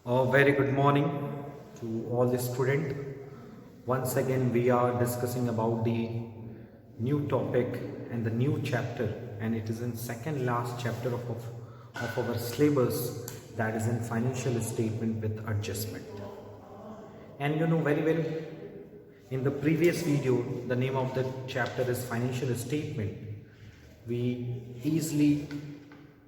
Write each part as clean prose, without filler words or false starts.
A very good morning to all the student. Once again, we are discussing about the new topic and the new chapter, and it is in second last chapter of our syllabus, that is in financial statement with adjustment. And you know very well, in the previous video, the name of the chapter is financial statement. We easily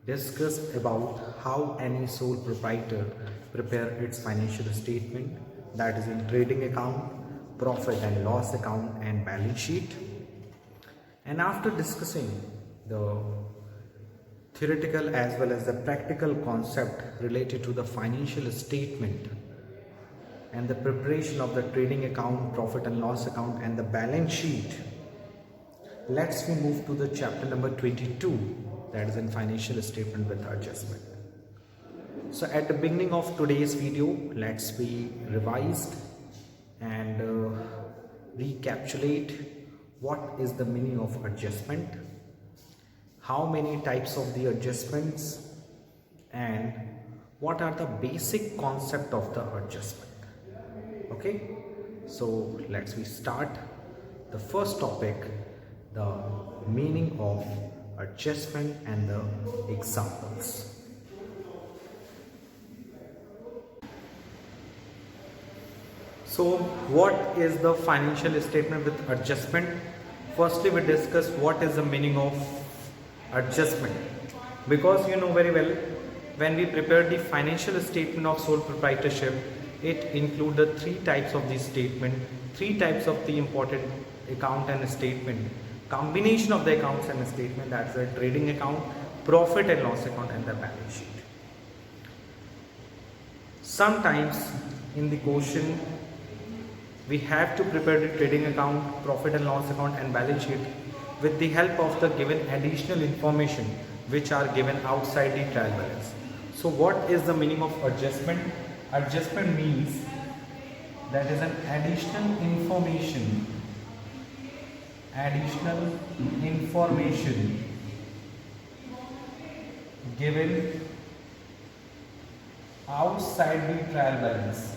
discussed about how any sole proprietor prepare its financial statement, that is in trading account, profit and loss account and balance sheet. And after discussing the theoretical as well as the practical concept related to the financial statement and the preparation of the trading account, profit and loss account and the balance sheet, let's we move to the chapter number 22, that is in financial statement with adjustment. So at the beginning of today's video, let's be revised and recapitulate what is the meaning of adjustment, how many types of the adjustments, and what are the basic concept of the adjustment. Okay, so let's we start the first topic, the meaning of adjustment and the examples. So what is the financial statement with adjustment? Firstly, we discuss what is the meaning of adjustment, because you know very well, when we prepare the financial statement of sole proprietorship, it includes the three types of the statement, three types of the important account and statement, combination of the accounts and statement, that's the trading account, profit and loss account and the balance sheet. Sometimes in the question we have to prepare the trading account, profit and loss account and balance sheet with the help of the given additional information which are given outside the trial balance. So what is the meaning of adjustment? Adjustment means that is an additional information given outside the trial balance,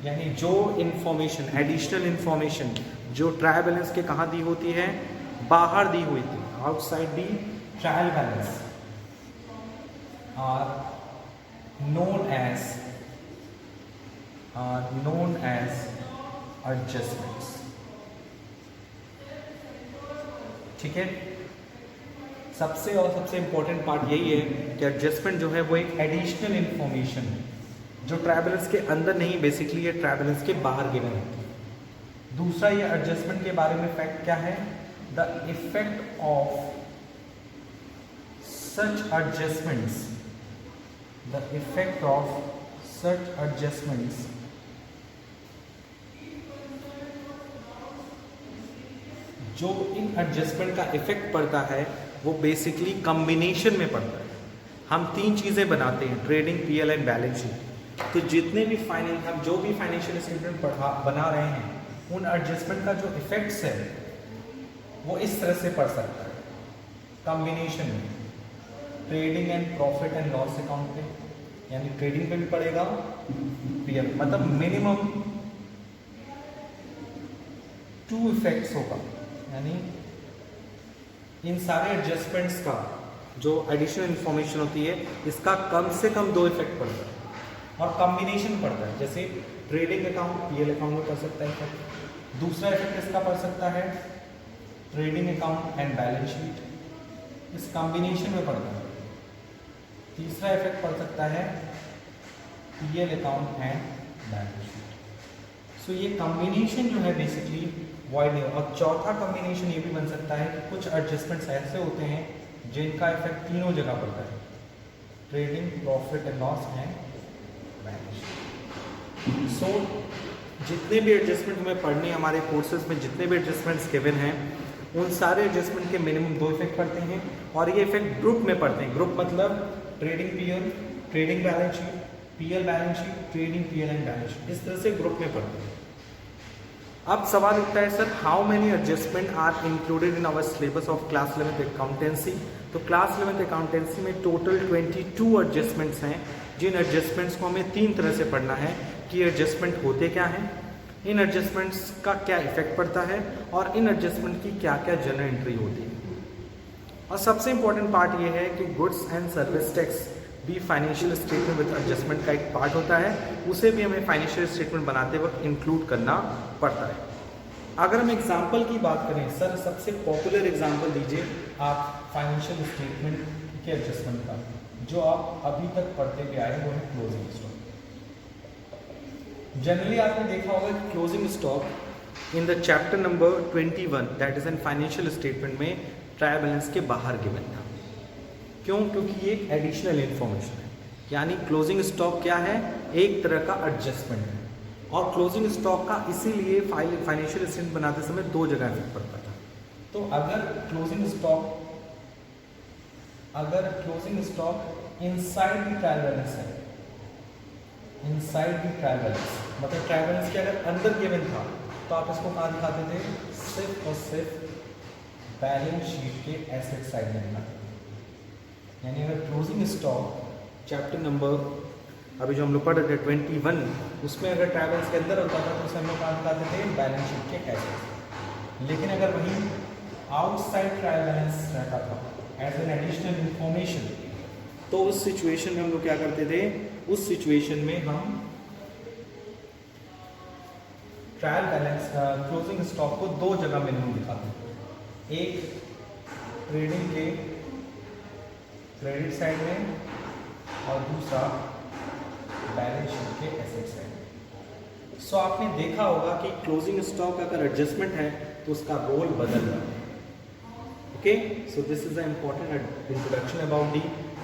यानी जो information, additional information जो trial balance के कहाँ दी होती है, बाहर दी हुई थी, outside the trial balance, are known as adjustments. ठीक है, सबसे इम्पोर्टेंट पार्ट यही है कि एडजस्टमेंट जो है वो एक एडिशनल इंफॉर्मेशन है जो ट्रायल बैलेंस के अंदर नहीं, बेसिकली ये ट्रायल बैलेंस के बाहर गिवन है. दूसरा, ये एडजस्टमेंट के बारे में फैक्ट क्या है, the effect of such adjustments जो इन एडजस्टमेंट का इफेक्ट पड़ता है वो बेसिकली कॉम्बिनेशन में पड़ता है. हम तीन चीज़ें बनाते हैं, trading, PL and balance sheet. तो जितने भी हम जो भी फाइनेंशियल स्टेटमेंट बना रहे हैं, उन एडजस्टमेंट का जो इफेक्ट्स है वो इस तरह से पड़ सकता है कॉम्बिनेशन में, trading and profit and loss account पे, यानी ट्रेडिंग पे भी पड़ेगा, पीएल, मतलब मिनिमम 2 इफेक्ट्स होगा. यानी इन सारे एडजस्टमेंट्स का जो एडिशनल इंफॉर्मेशन होती है, इसका कम से कम 2 इफेक्ट पड़ता है और कॉम्बिनेशन पड़ता है. जैसे ट्रेडिंग अकाउंट पीएल अकाउंट में पड़ सकता है इफेक्ट. दूसरा इफेक्ट इसका पड़ सकता है trading account and balance sheet, इस कॉम्बिनेशन में पड़ता है. तीसरा इफेक्ट पड़ सकता है PL account and balance sheet. So ये कॉम्बिनेशन जो है बेसिकली वॉइड है. और चौथा कॉम्बिनेशन ये भी बन सकता है कि कुछ एडजस्टमेंट्स ऐसे होते हैं जिनका इफेक्ट तीनों जगह पड़ता है, trading, profit and loss and balance sheet. So जितने भी एडजस्टमेंट हमें पढ़ने, हमारे कोर्सेज में जितने भी एडजस्टमेंट्स गिवन हैं, उन सारे एडजस्टमेंट के मिनिमम 2 इफेक्ट पड़ते हैं और ये इफेक्ट ग्रुप में पड़ते हैं. ग्रुप मतलब trading PL, trading balance sheet, PL balance sheet, trading PL and balance sheet, इस तरह से ग्रुप में पड़ते हैं. अब सवाल उठता है sir, how many adjustment are included in our syllabus of class 11th accountancy. तो क्लास 11th अकाउंटेंसी में टोटल 22 एडजस्टमेंट्स हैं, जिन एडजस्टमेंट्स को हमें 3 तरह से पढ़ना है कि एडजस्टमेंट होते क्या हैं, इन एडजस्टमेंट्स का क्या इफेक्ट पड़ता है और इन एडजस्टमेंट की क्या क्या जर्नल एंट्री होती है। और सबसे इंपॉर्टेंट पार्ट ये है कि गुड्स एंड सर्विस टैक्स भी फाइनेंशियल स्टेटमेंट विद एडजस्टमेंट का एक पार्ट होता है, उसे भी हमें फाइनेंशियल स्टेटमेंट बनाते वक्त इंक्लूड करना पड़ता है। अगर हम एग्जांपल की बात करें सर, सबसे पॉपुलर एग्जांपल दीजिए आप फाइनेंशियल स्टेटमेंट के एडजस्टमेंट का, जो आप अभी तक पढ़ते हुए आए, वो है क्लोजिंग स्टॉक। जनरली आपने देखा होगा कि closing stock in the chapter number 21 that is an financial statement में ट्रायल बैलेंस के बाहर गिवन था। क्यों? क्योंकि ये एक एडिशनल इन्फॉर्मेशन है, यानी क्लोजिंग स्टॉक क्या है, एक तरह का एडजस्टमेंट है। और क्लोजिंग स्टॉक का इसीलिए फाइनेंशियल स्टेटमेंट बनाते समय 2 जगह इफेक्ट पड़ता था। तो अगर closing stock inside the trial balance है, इनसाइड द ट्रायल बैलेंस मतलब ट्रायल बैलेंस के अगर अंदर गिवन था, तो आप इसको कहाँ दिखाते थे, सिर्फ और सिर्फ बैलेंस शीट के एसेट साइड में दिखाते थे। यानी अगर क्लोजिंग स्टॉक चैप्टर नंबर अभी जो हम लोग पढ़ रहे थे 21, उसमें अगर ट्रायल बैलेंस के अंदर होता था तो उसे हम लोग कहाँ दिखाते थे, बैलेंस शीट के एसेट। लेकिन अगर वही आउटसाइड ट्रायल बैलेंस रहता था एज एन एडिशनल इंफॉर्मेशन, तो उस सिचुएशन में हम लोग क्या करते थे, उस सिचुएशन में हम ट्रायल बैलेंस क्लोजिंग स्टॉक को 2 जगह मिनिमम दिखाते थे, एक ट्रेडिंग के क्रेडिट साइड में और दूसरा बैलेंस शीट के एसेट साइड में। सो आपने देखा होगा कि क्लोजिंग स्टॉक अगर एडजस्टमेंट है तो उसका रोल बदल रहा है। Okay, so this is the important introduction about the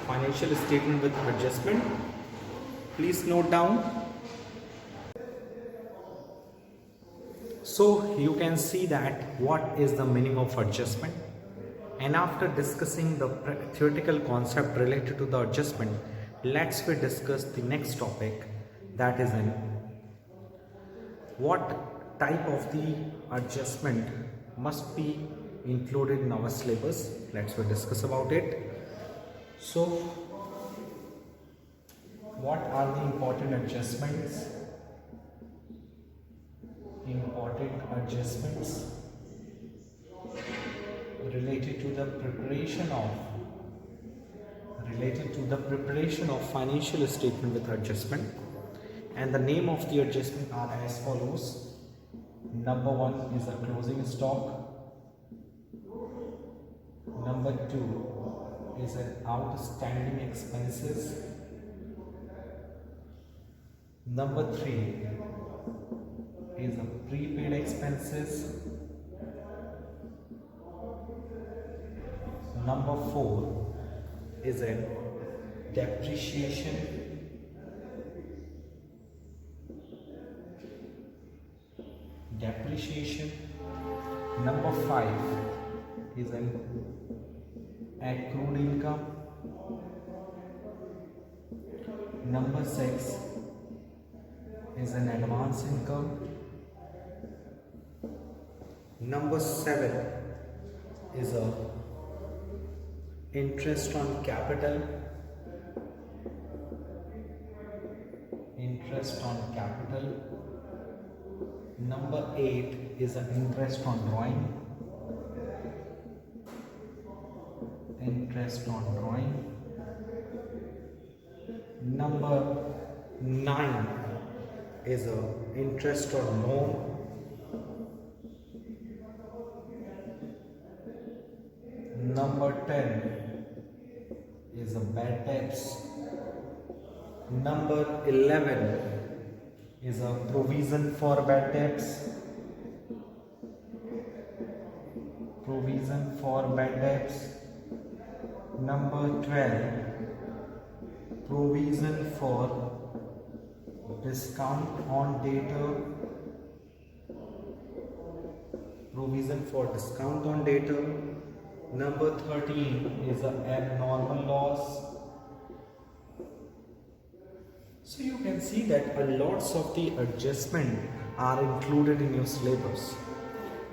financial statement with adjustment. Please note down. So you can see that what is the meaning of adjustment, and after discussing the theoretical concept related to the adjustment, let's we discuss the next topic, that is in what type of the adjustment must be included in our syllabus. Let's we discuss about it. So what are the important adjustments related to the preparation of financial statement with adjustment, and the name of the adjustment are as follows. Number 1 is a closing stock, number 2 is an outstanding expenses, number 3 is a prepaid expenses, number 4 is a depreciation, number 5 is an accrued income, number 6 is an advance income, number 7 is a interest on capital, number 8 is an interest on drawing, number 9 is a interest on loan, number 10 is a bad debts, number 11 is a provision for bad debts, number 12 provision for discount on debtor, number 13 is a abnormal loss. So you can see that a lots of the adjustment are included in your syllabus.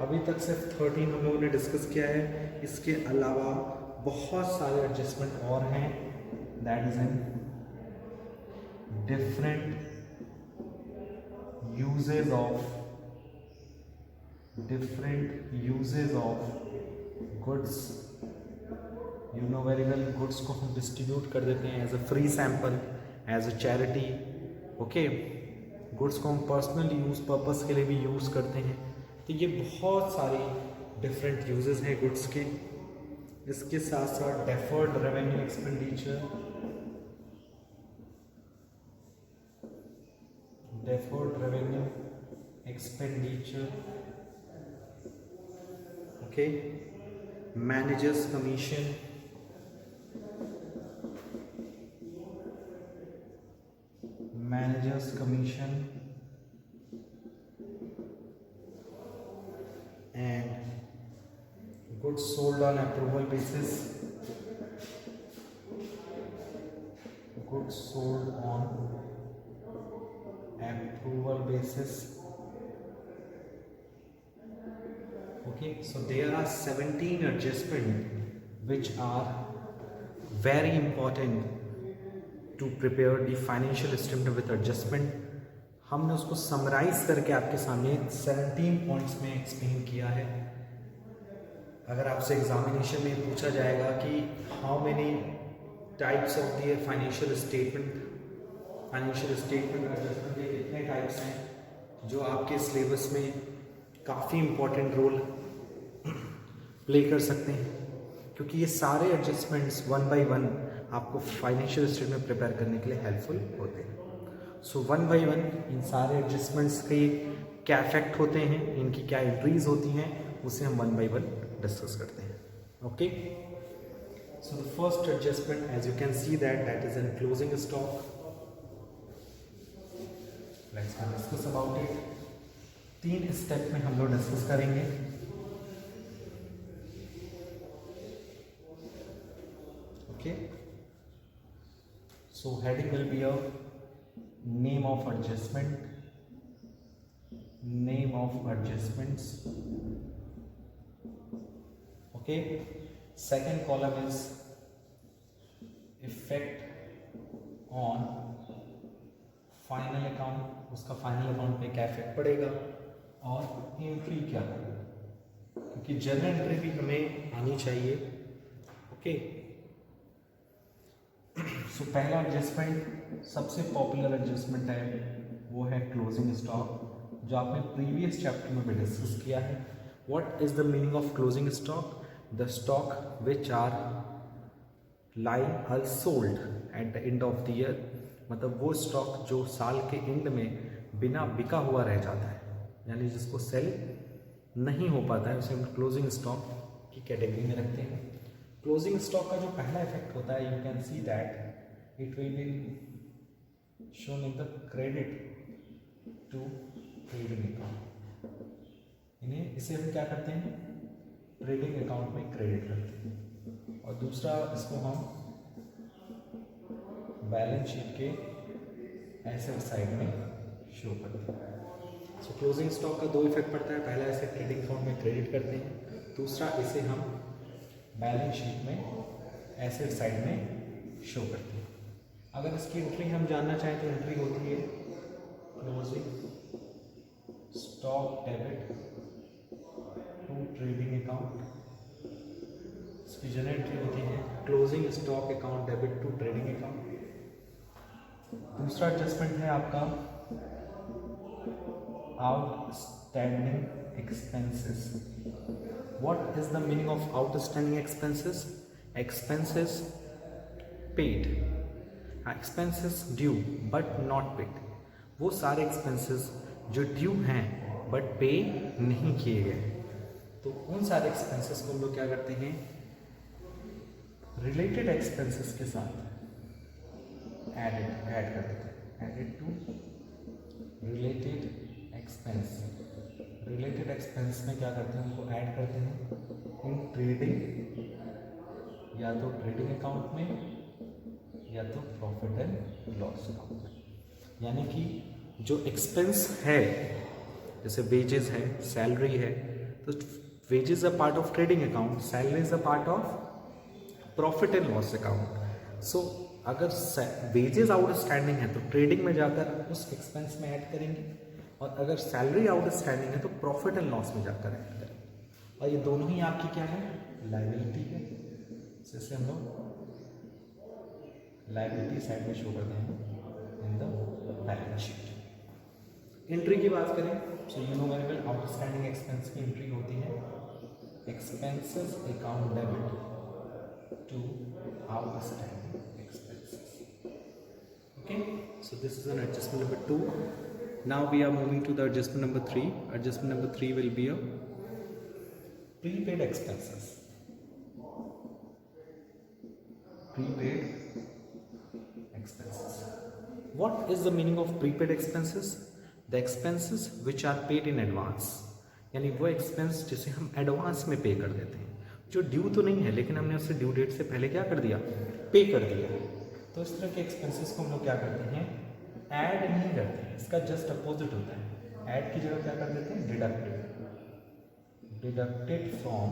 अभी तक सिर्फ 13 हम लोगों ने discuss किया है, इसके अलावा बहुत सारे एडजस्टमेंट और हैं, that is in different usages of goods. You know very well, goods को हम डिस्ट्रीब्यूट कर देते हैं as a free sample, as a charity. Okay, goods को हम पर्सनल यूज पर्पस के लिए भी यूज़ करते हैं। तो ये बहुत सारे डिफरेंट यूजेस हैं गुड्स के। इसके साथ साथ deferred revenue expenditure, okay, managers commission, and goods sold on approval basis, okay. So there are 17 adjustments which are very important to prepare the financial statement with adjustment। हमने उसको summarise करके आपके सामने 17 पॉइंट्स में एक्सप्लेन किया है। अगर आपसे एग्जामिनेशन में पूछा जाएगा कि how many types of the financial statement adjustment के कितने टाइप्स हैं जो आपके सिलेबस में काफ़ी इम्पोर्टेंट रोल प्ले कर सकते हैं, क्योंकि ये सारे एडजस्टमेंट्स वन बाय वन आपको फाइनेंशियल स्टेटमेंट प्रिपेयर करने के लिए हेल्पफुल होते हैं। So one by one in सारे एडजस्टमेंट्स के क्या इफेक्ट होते हैं, इनकी क्या एंट्रीज होती हैं, उसे हम वन बाय वन डिस्कस करते हैं। Okay, so the first adjustment as you can see that is in closing stock. Let's discuss about it. 3 step में हम लोग डिस्कस करेंगे। Okay, so heading will be a name of adjustments, okay। second column is effect on final account, उसका final account पे क्या effect पड़ेगा, और entry क्या होगा, क्योंकि जर्नल एंट्री भी हमें आनी चाहिए। ओके, सो पहला एडजस्टमेंट सबसे पॉपुलर एडजस्टमेंट है, वो है क्लोजिंग स्टॉक, जो आपने प्रीवियस चैप्टर में भी डिस्कस किया है। What is the meaning of closing stock? The stock which are lying unsold at the end of the year, मतलब वो स्टॉक जो साल के एंड में बिना बिका हुआ रह जाता है, यानी जिसको सेल नहीं हो पाता है, उसे हम क्लोजिंग स्टॉक की कैटेगरी में रखते हैं। क्लोजिंग स्टॉक का जो पहला इफेक्ट होता है, you can see that it will be shown in the credit to trading account। इसे हम क्या करते हैं, ट्रेडिंग अकाउंट में क्रेडिट करते हैं, और दूसरा इसको हम बैलेंस शीट के एसेट साइड में शो करते हैं। सो क्लोजिंग स्टॉक का 2 इफेक्ट पड़ता है, पहला इसे ट्रेडिंग अकाउंट में क्रेडिट करते हैं, दूसरा इसे हम बैलेंस शीट में एसेट साइड में शो करते हैं। अगर इसकी एंट्री हम जानना चाहें तो एंट्री होती है closing stock debit to trading account. इसकी जनरल एंट्री होती है closing stock account debit to trading account. दूसरा एडजस्टमेंट है आपका outstanding expenses. What is the meaning of outstanding expenses? Expenses paid, expenses due but not paid, वो सारे expenses जो due हैं बट पे नहीं किए गए, तो उन सारे एक्सपेंसेस को हम लोग क्या करते हैं, रिलेटेड एक्सपेंसेस के साथ ऐड कर देते हैं, added to related expense. Related expense में क्या करते हैं, उनको ऐड करते हैं इन ट्रेडिंग, या तो ट्रेडिंग अकाउंट में या तो प्रॉफिट एंड लॉस अकाउंट में। यानी कि जो एक्सपेंस है जैसे वेजेस है, सैलरी है, तो wages a part of trading account, salary is a part of profit and loss account. So अगर वेजेस आउटस्टैंडिंग है तो ट्रेडिंग में जाकर उस एक्सपेंस में ऐड करेंगे, और अगर सैलरी आउटस्टैंडिंग है तो प्रॉफिट एंड लॉस में जाकर ऐड करेंगे। और ये दोनों ही आपकी क्या है, लायबिलिटी है। जैसे हम लोग लायबिलिटी साइड में शो करते हैं in the balance sheet. Entry की बात करें, so you know very well outstanding expense की एंट्री होती है expenses account debit to outstanding expenses. Okay, so this is an adjustment number 2. Now we are moving to the adjustment number 3. Adjustment number 3 will be a prepaid expenses. Prepaid expenses. What is the meaning of prepaid expenses? The expenses which are paid in advance. यानी वो expense जिसे हम advance में पे कर देते हैं, जो ड्यू तो नहीं है लेकिन हमने उससे ड्यू डेट से पहले क्या कर दिया, पे कर दिया। तो इस तरह के एक्सपेंसेस को हम लोग क्या करते हैं, ऐड नहीं करते हैं, इसका जस्ट अपोजिट होता है। ऐड की जगह क्या कर देते हैं, deducted. Deducted from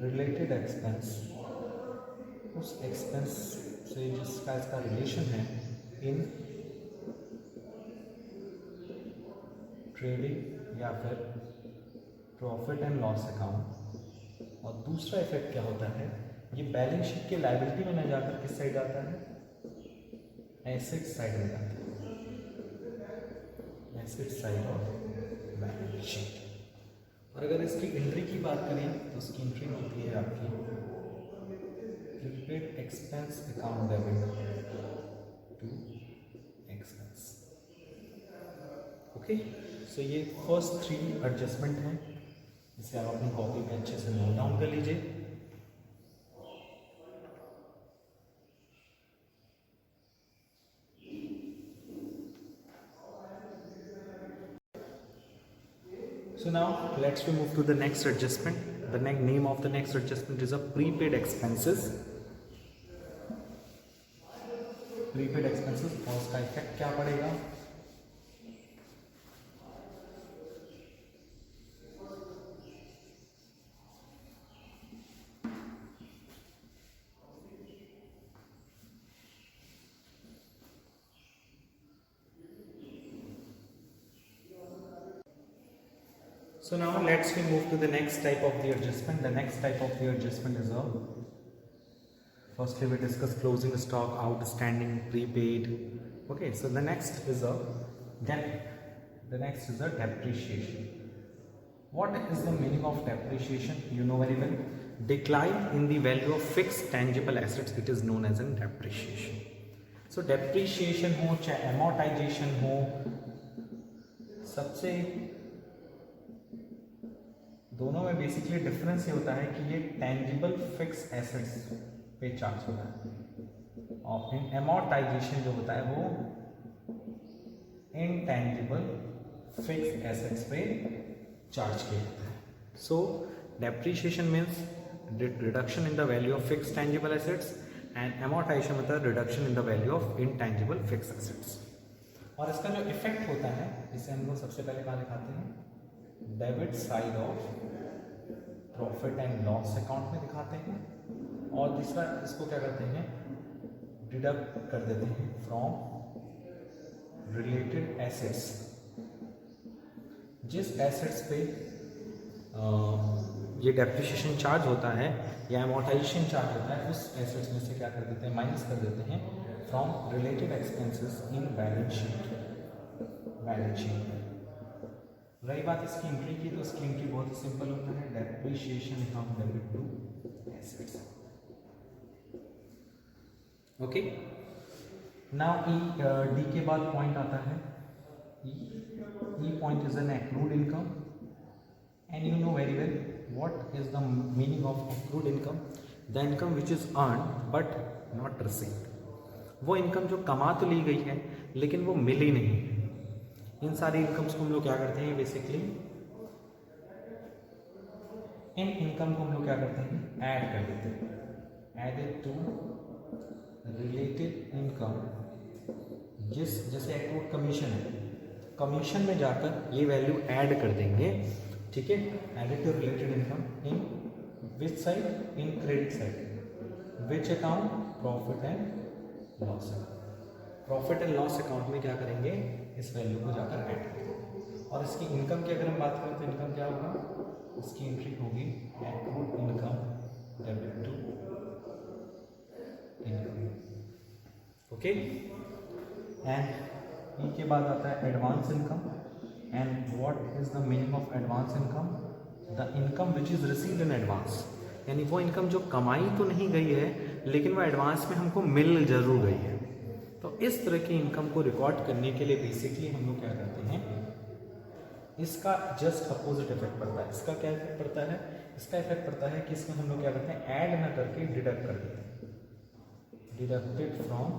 related expense, उस एक्सपेंस से जिसका इसका रिलेशन है इन ट्रेडिंग या फिर प्रॉफिट एंड लॉस अकाउंट। और दूसरा इफेक्ट क्या होता है, ये बैलेंस शीट के लायबिलिटी में न जाकर किस साइड आता है, एसेट साइड में जाता है, asset side of balance sheet. और अगर इसकी एंट्री की बात करें तो उसकी एंट्री होती है आपकी prepaid expense account debit to expense. Okay, so ये फर्स्ट 3 एडजस्टमेंट हैं, इसे आप अपनी कॉपी में अच्छे से नोट डाउन कर लीजिए। So now let's we move to the next adjustment. The name of the next adjustment is a prepaid expenses. Prepaid expenses और उसका इफेक्ट क्या पड़ेगा, so now let's we move to the next type of the adjustment. The next type of the adjustment is a, firstly we discuss closing stock, outstanding, prepaid. Okay, so the next is a depreciation. What is the meaning of depreciation? You know very well, decline in the value of fixed tangible assets, it is known as a depreciation. So depreciation हो चाहे amortization हो, सबसे दोनों में basically difference ये होता है कि ये टेंजिबल फिक्स एसेट्स पे चार्ज होता है और एमोर्टाइजेशन जो होता है वो इनटेंजिबल फिक्स एसेट्स पे चार्ज किया जाता है। So depreciation means reduction in the value of fixed tangible assets and amortisation मतलब reduction in the value of intangible fixed assets. और इसका जो इफेक्ट होता है इसे हम लोग सबसे पहले कहाँ दिखाते हैं, debit side of profit and loss account में दिखाते हैं, और दूसरा इसको क्या करते हैं, डिडक्ट कर देते हैं फ्रॉम रिलेटेड एसेट्स। जिस एसेट्स पे ये डेप्रिसिएशन चार्ज होता है या एमोर्टाइजेशन चार्ज होता है, उस एसेट्स में से क्या कर देते हैं, माइनस कर देते हैं from related expenses in balance sheet. रही बात इसकी एंट्री की, तो इसकी एंट्री बहुत ही सिंपल होता है, depreciation account debit to assets. Okay, now D के बाद पॉइंट आता है E point is an accrued income, and you know very well what is the meaning of accrued income, the income which is earn but not received. वो income जो कमा तो ली गई है लेकिन वो मिली नहीं है। इन सारी इनकम्स को हम लोग क्या करते हैं, बेसिकली इन इनकम को हम लोग क्या करते हैं, ऐड कर देते हैं, एडेड टू रिलेटेड इनकम। जैसे एक्रूड कमीशन है, कमीशन में जाकर ये वैल्यू ऐड कर देंगे, ठीक है। Edit your related income in which side, in credit side, which account, profit and loss account. Profit and loss account में क्या करेंगे, इस वैल्यू को जाकर ऐड करेंगे। और इसकी इनकम की अगर हम बात करें तो इनकम क्या होगा, इसकी एंट्री होगी accrued income debit to income, okay. End के बाद आता है advance income. And what is the meaning of advance income, the income which is received in advance, यानी वो इनकम जो कमाई तो नहीं गई है लेकिन वो एडवांस में हमको मिल जरूर गई है। तो इस तरह की इनकम को रिकॉर्ड करने के लिए बेसिकली हम लोग क्या करते हैं, इसका जस्ट अपोजिट इफेक्ट पड़ता है। इसका क्या इफेक्ट पड़ता है, इसका इफेक्ट पड़ता है कि इसमें हम लोग क्या करते हैं, ऐड ना करके डिडक्ट कर देते हैं, deducted from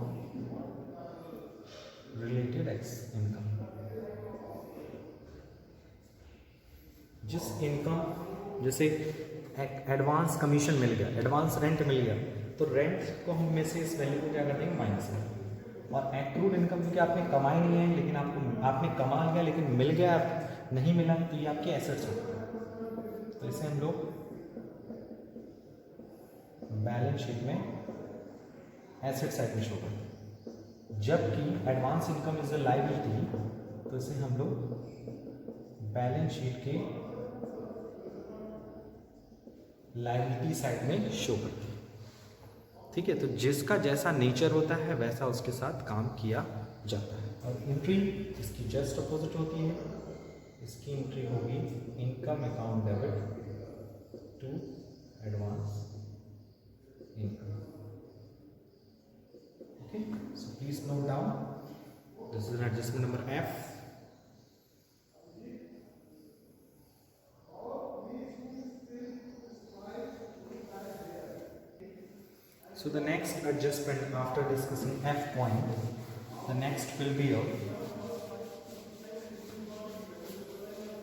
related x income. जिस इनकम, जैसे एडवांस कमीशन मिल गया, एडवांस रेंट मिल गया, तो रेंट को हम में से इस वैल्यू को क्या कर देंगे, माइनस कर देंगे। और एक्रूड इनकम क्योंकि आपने कमाई नहीं है लेकिन आपने कमा लिया लेकिन मिल गया नहीं मिला, तो ये आपके एसेट्स होते हैं। तो इसे हम लोग बैलेंस शीट में एसेट साइड में शो करते हैं। जबकि advance income is a liability, तो इसे हम लोग बैलेंस शीट के लायबिलिटी साइड में शो करते हैं, ठीक है। तो जिसका जैसा नेचर होता है वैसा उसके साथ काम किया जाता है। और एंट्री इसकी जस्ट अपोजिट होती है, इसकी एंट्री होगी income account debit to advance income, okay. So please note down, this is an adjustment number F. So the next adjustment after discussing F point, the next will be a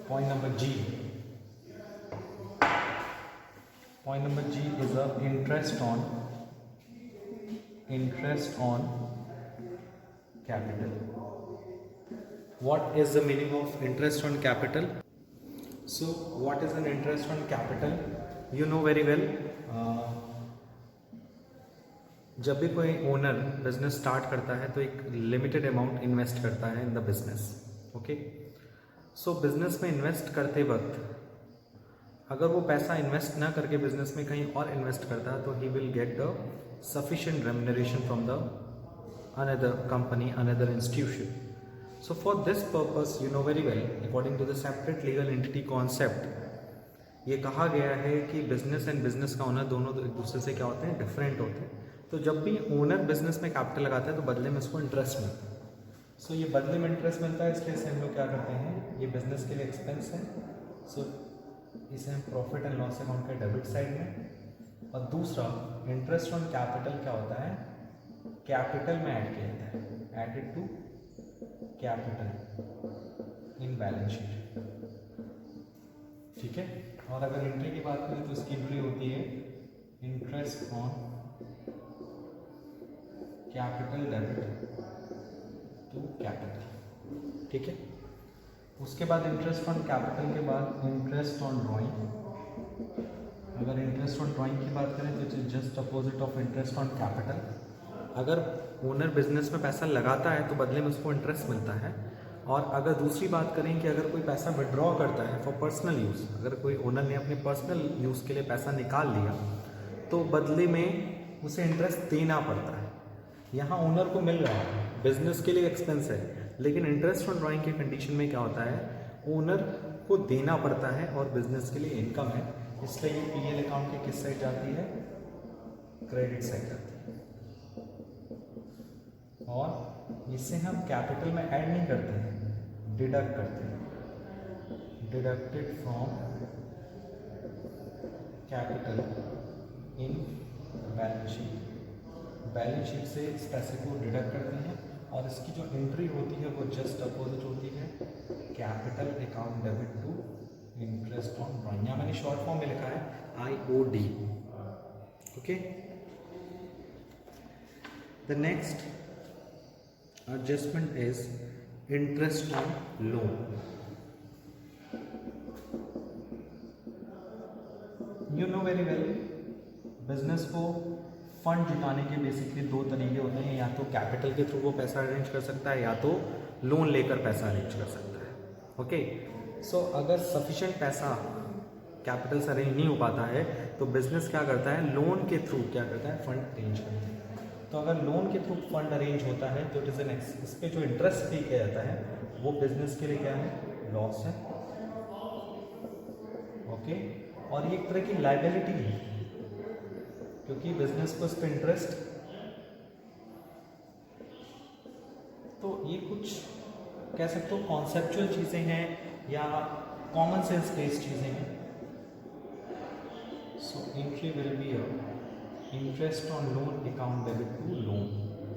point number G. Point number G is a interest on capital. What is the meaning of interest on capital? So what is an interest on capital? You know very well. जब भी कोई owner business start करता है तो एक limited amount invest करता है in the business, okay. So business में इन्वेस्ट करते वक्त अगर वो पैसा इन्वेस्ट ना करके बिजनेस में कहीं और इन्वेस्ट करता है तो he will get the sufficient remuneration from the another company, another institution. So for this purpose you know very well, according to the separate legal entity concept, ये कहा गया है कि बिजनेस एंड बिजनेस का owner दोनों एक दूसरे से क्या होते हैं, डिफरेंट होते हैं। तो जब भी ओनर बिजनेस में कैपिटल लगाता है तो बदले में उसको इंटरेस्ट मिलता है। सो ये बदले में इंटरेस्ट मिलता है, इसलिए से हम लोग क्या करते हैं, ये बिजनेस के लिए एक्सपेंस है, सो इसे हम प्रॉफिट एंड लॉस अकाउंट के डेबिट साइड में। और दूसरा इंटरेस्ट ऑन कैपिटल क्या होता है, कैपिटल में ऐड किया जाता है, added to capital in balance sheet, ठीक है। और अगर एंट्री की बात करें तो इसकी एंट्री होती है interest on capital debit to capital, ठीक है। उसके बाद इंटरेस्ट ऑन कैपिटल के बाद इंटरेस्ट ऑन ड्राइंग। अगर इंटरेस्ट ऑन ड्राइंग की बात करें तो it is just opposite of interest on capital. अगर ओनर बिजनेस में पैसा लगाता है तो बदले में उसको इंटरेस्ट मिलता है। और अगर दूसरी बात करें कि अगर कोई पैसा विड्रॉ करता है फॉर पर्सनल यूज़, अगर कोई ओनर ने अपने पर्सनल यूज़ के लिए पैसा निकाल लिया तो बदले में उसे इंटरेस्ट देना पड़ता है। यहाँ ओनर को मिल रहा है, बिजनेस के लिए एक्सपेंस है, लेकिन इंटरेस्ट ऑन ड्राइंग के कंडीशन में क्या होता है, ओनर को देना पड़ता है और बिजनेस के लिए इनकम है, इसलिए ये पीएल अकाउंट के किस साइड जाती है, क्रेडिट साइड जाती है। और इसे हम कैपिटल में ऐड नहीं करते हैं, डिडक्ट करते हैं, deducted from capital in balance sheet. Balance sheet से इस पैसे को डिडक्ट करते हैं और इसकी जो एंट्री होती है वो जस्ट अपोजिट होती है, capital account debit to interest on drawing. यहाँ मैंने शॉर्ट फॉर्म में लिखा है IOD, okay. The next adjustment is interest on loan. You know very well, business को फंड जुटाने के बेसिकली दो तरीके होते हैं, या तो कैपिटल के थ्रू वो पैसा अरेंज कर सकता है या तो लोन लेकर पैसा अरेंज कर सकता है। ओके, सो अगर सफिशिएंट पैसा कैपिटल से अरेंज नहीं हो पाता है तो बिजनेस क्या करता है, लोन के थ्रू क्या करता है, फंड अरेंज करता है। तो अगर लोन के थ्रू फंड अरेंज होता है तो इट इज एन इस पे जो इंटरेस्ट पे किया जाता है वो बिजनेस के लिए क्या है, लॉस है। ओके, और ये एक तरह की लाइबिलिटी है क्योंकि बिजनेस को इस पर इंटरेस्ट, तो ये कुछ कह सकते हो कॉन्सेप्चुअल चीज़ें हैं या कॉमन सेंस बेस्ड चीज़ें हैं। So entry will be interest on loan account debit to loan,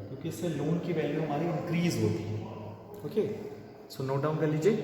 क्योंकि इससे लोन की वैल्यू हमारी इंक्रीज होती है। ओके, सो नोट डाउन कर लीजिए।